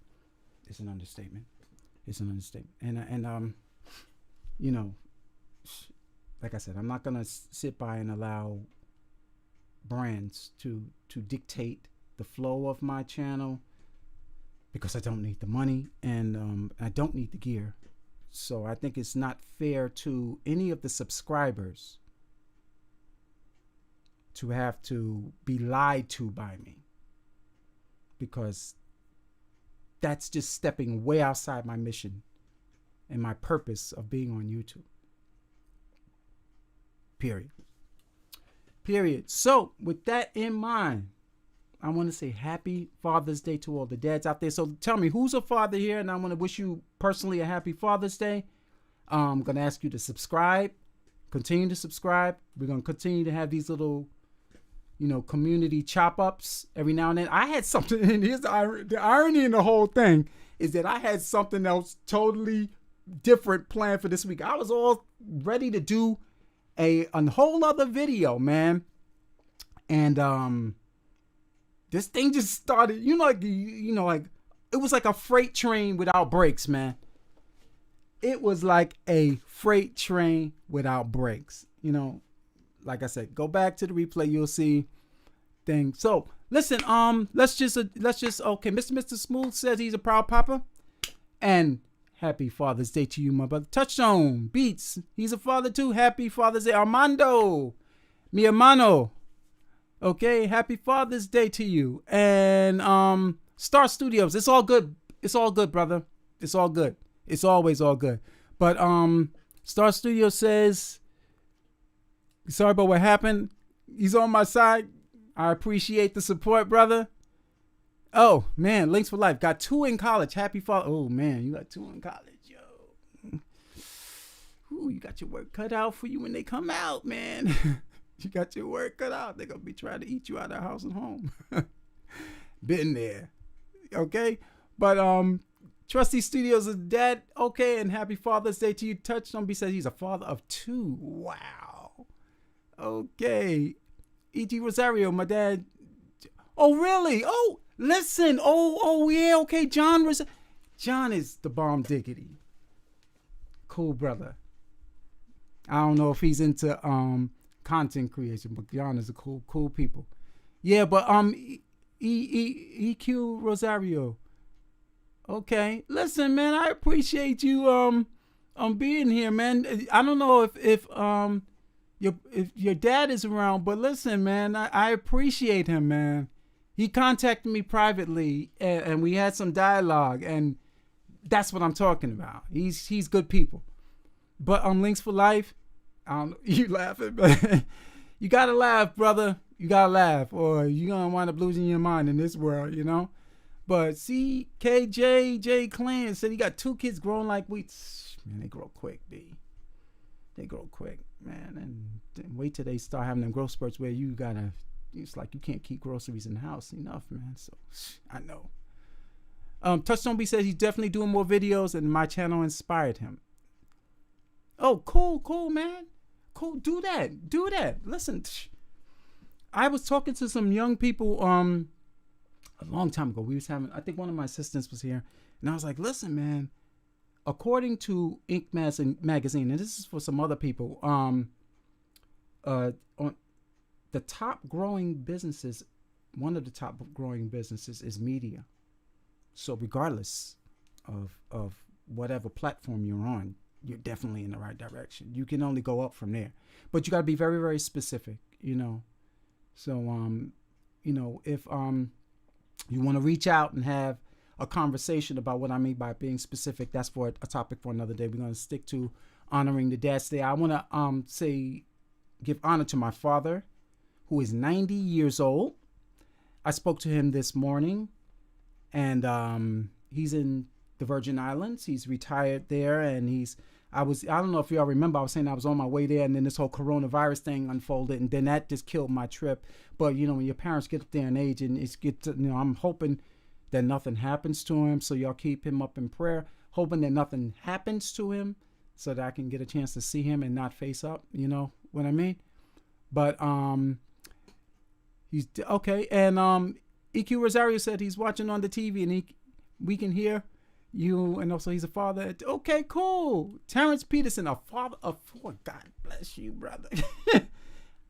And you know, like I said, I'm not gonna sit by and allow brands to dictate the flow of my channel, because I don't need the money and I don't need the gear. So I think it's not fair to any of the subscribers to have to be lied to by me, because that's just stepping way outside my mission and my purpose of being on YouTube. Period. So with that in mind, I want to say happy Father's Day to all the dads out there. So tell me, who's a father here? And I want to wish you personally a happy Father's Day. I'm going to ask you to subscribe. Continue to subscribe. We're going to continue to have these little, community chop ups every now and then. I had something, and here's the irony in the whole thing is that I had something else totally different planned for this week. I was all ready to do a whole other video, man. And this thing just started, like it was like a freight train without brakes, man. It was like a freight train without brakes. Like I said, go back to the replay, you'll see things. So listen, let's just okay. Mr. Smooth says he's a proud papa, and happy Father's Day to you, my brother. Touchstone Beats, he's a father too. Happy Father's Day, Armando, mi hermano. Okay, happy Father's Day to you. And Star Studios, it's all good. It's all good, brother. It's all good. It's always all good. But Star Studios says, Sorry about what happened. He's on my side. I appreciate the support, brother. Oh, man. Links for Life. Got 2 in college. Happy father. Oh, man. You got 2 in college. Yo. Ooh, you got your work cut out for you when they come out, man. You got your work cut out. They're going to be trying to eat you out of house and home. Been there. Okay? But, Trusty Studios is dead. Okay, and happy Father's Day to you. Touchstone says he's a father of 2. Wow. Okay. E.T. Rosario, my dad. Oh, really? Oh, listen. Oh, yeah, okay. John is the bomb diggity. Cool brother. I don't know if he's into content creation, but John is a cool people. Yeah, but EQ Rosario. Okay. Listen, man, I appreciate you being here, man. I don't know if your dad is around, but listen, man, I appreciate him, man. He contacted me privately and we had some dialogue, and that's what I'm talking about. He's good people. But Links for Life, you laughing, man. You gotta laugh, brother. You gotta laugh, or you're gonna wind up losing your mind in this world, you know. But CKJ Clan said he got 2 kids growing like wheat. Man, they grow quick, B. They grow quick, man. And wait till they start having them growth spurts where it's like you can't keep groceries in the house enough, man. So I know. Touchstone B says he's definitely doing more videos, and my channel inspired him. Oh, cool, man. Cool, do that. Listen, I was talking to some young people a long time ago. We was having, I think one of my assistants was here, and I was like, listen, man, according to Inc. magazine, and this is for some other people, on the top growing businesses, one of the top growing businesses is media. So regardless of whatever platform you're on, you're definitely in the right direction. You can only go up from there, but you got to be very, very specific, you know. So, if you want to reach out and have a conversation about what I mean by being specific, that's for a topic for another day. We're going to stick to honoring the dads today. I want to give honor to my father, who is 90 years old. I spoke to him this morning, and he's in the Virgin Islands. He's retired there, and I don't know if y'all remember, I was saying I was on my way there, and then this whole coronavirus thing unfolded, and then that just killed my trip. But, when your parents get up there in age, and I'm hoping that nothing happens to him, so y'all keep him up in prayer, hoping that nothing happens to him so that I can get a chance to see him and not face up, you know what I mean? But he's okay, and EQ Rosario said he's watching on the TV, and we can hear you, and also he's a father. Okay, cool. Terrence Peterson, a father of 4. God bless you, brother.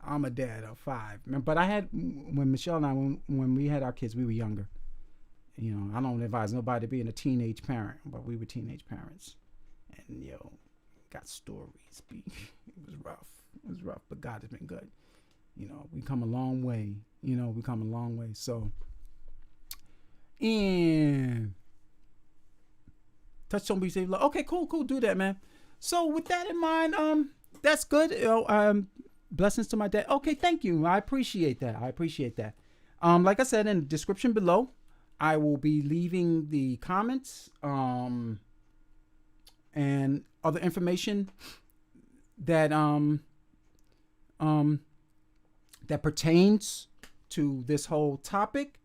I'm a dad of 5. But I had, when Michelle and I, when we had our kids, we were younger. I don't advise nobody being a teenage parent, but we were teenage parents. And, got stories. It was rough, but God has been good. We come a long way. So, and Touchstone be safe. Okay, cool. Do that, man. So with that in mind, that's good. Blessings to my dad. Okay, thank you. I appreciate that. Like I said, in the description below, I will be leaving the comments and other information that that pertains to this whole topic.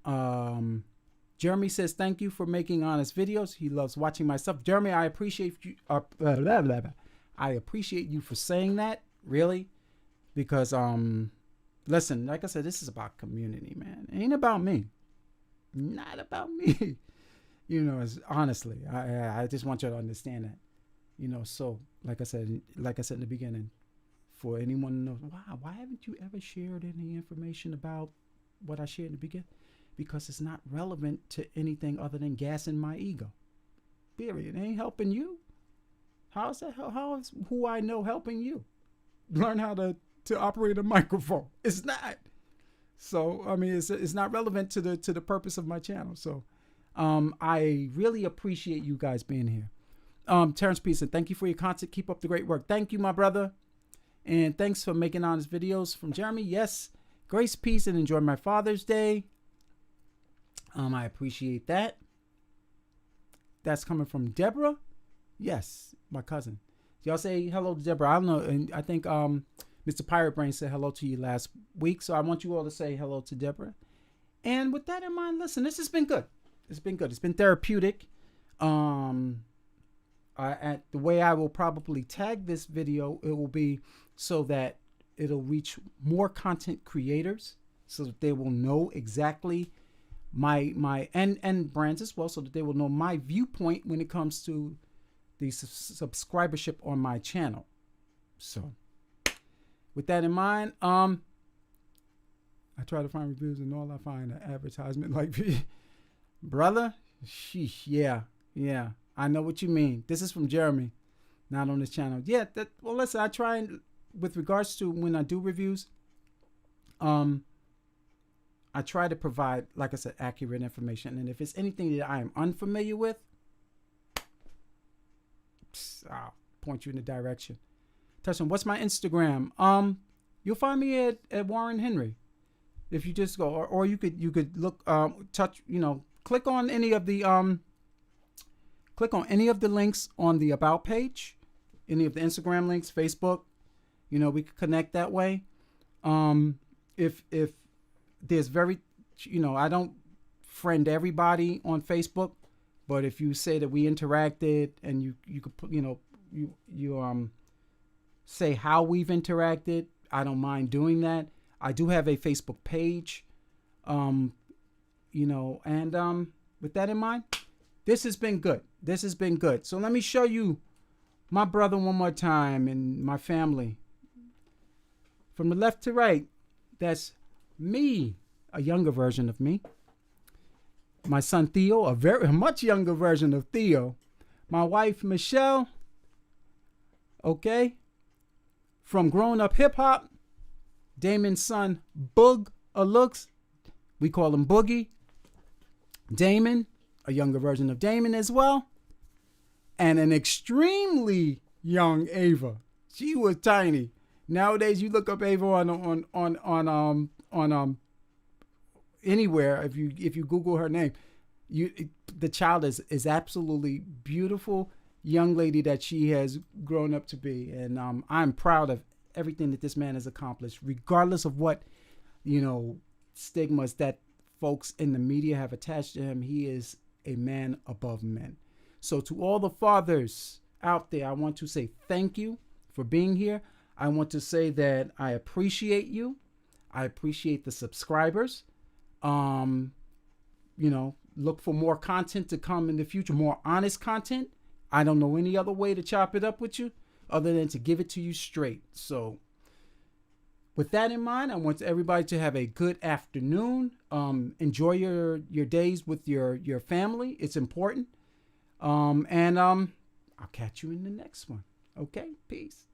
Jeremy says, thank you for making honest videos. He loves watching my stuff. Jeremy, I appreciate you. I appreciate you for saying that, really, because listen, like I said, this is about community, man. It ain't about me. Not about me. Honestly, I just want you to understand that. So like I said in the beginning, for anyone who knows, wow, why haven't you ever shared any information about what I shared in the beginning? Because it's not relevant to anything other than gassing my ego. Period. It ain't helping you. How is that? How is who I know helping you? Learn how to operate a microphone. It's not. So, I mean, it's not relevant to the purpose of my channel. So, I really appreciate you guys being here. Terrence Peterson, thank you for your content. Keep up the great work. Thank you, my brother. And thanks for making honest videos. From Jeremy, yes. Grace, peace, and enjoy my Father's Day. I appreciate that. That's coming from Deborah. Yes, my cousin. Y'all say hello to Deborah. I don't know. And I think Mr. Pirate Brain said hello to you last week. So I want you all to say hello to Deborah. And with that in mind, listen, this has been good. It's been good. It's been therapeutic. At the way I will probably tag this video, it will be so that it'll reach more content creators, so that they will know exactly my and brands as well, so that they will know my viewpoint when it comes to the subscribership on my channel. So with that in mind, I try to find reviews and all I find an advertisement like brother. Sheesh, yeah. I know what you mean. This is from Jeremy, not on this channel. Yeah, well, listen, I try and, with regards to when I do reviews, I try to provide, like I said, accurate information. And if it's anything that I am unfamiliar with, I'll point you in the direction. Touch on what's my Instagram. You'll find me at Warren Henry. If you just go, or you could look, click on any of the links on the about page, any of the Instagram links, Facebook. We could connect that way. If there's I don't friend everybody on Facebook, but if you say that we interacted and you could put, you say how we've interacted, I don't mind doing that. I do have a Facebook page, and with that in mind, this has been good. So let me show you my brother one more time and my family. From the left to right, that's me, a younger version of me. My son Theo, a very much younger version of Theo. My wife Michelle. Okay. From Growing Up Hip Hop, Damon's son Boog Looks. We call him Boogie. Damon, a younger version of Damon as well. And an extremely young Ava. She was tiny. Nowadays, you look up Ava on anywhere. If you Google her name, the child is absolutely beautiful young lady that she has grown up to be, and I'm proud of everything that this man has accomplished, regardless of what stigmas that folks in the media have attached to him. He is a man above men. So to all the fathers out there, I want to say thank you for being here. I want to say that I appreciate you. I appreciate the subscribers. Look for more content to come in the future, more honest content. I don't know any other way to chop it up with you other than to give it to you straight. So with that in mind, I want everybody to have a good afternoon. Enjoy your days with your family. It's important. And I'll catch you in the next one. Okay, peace.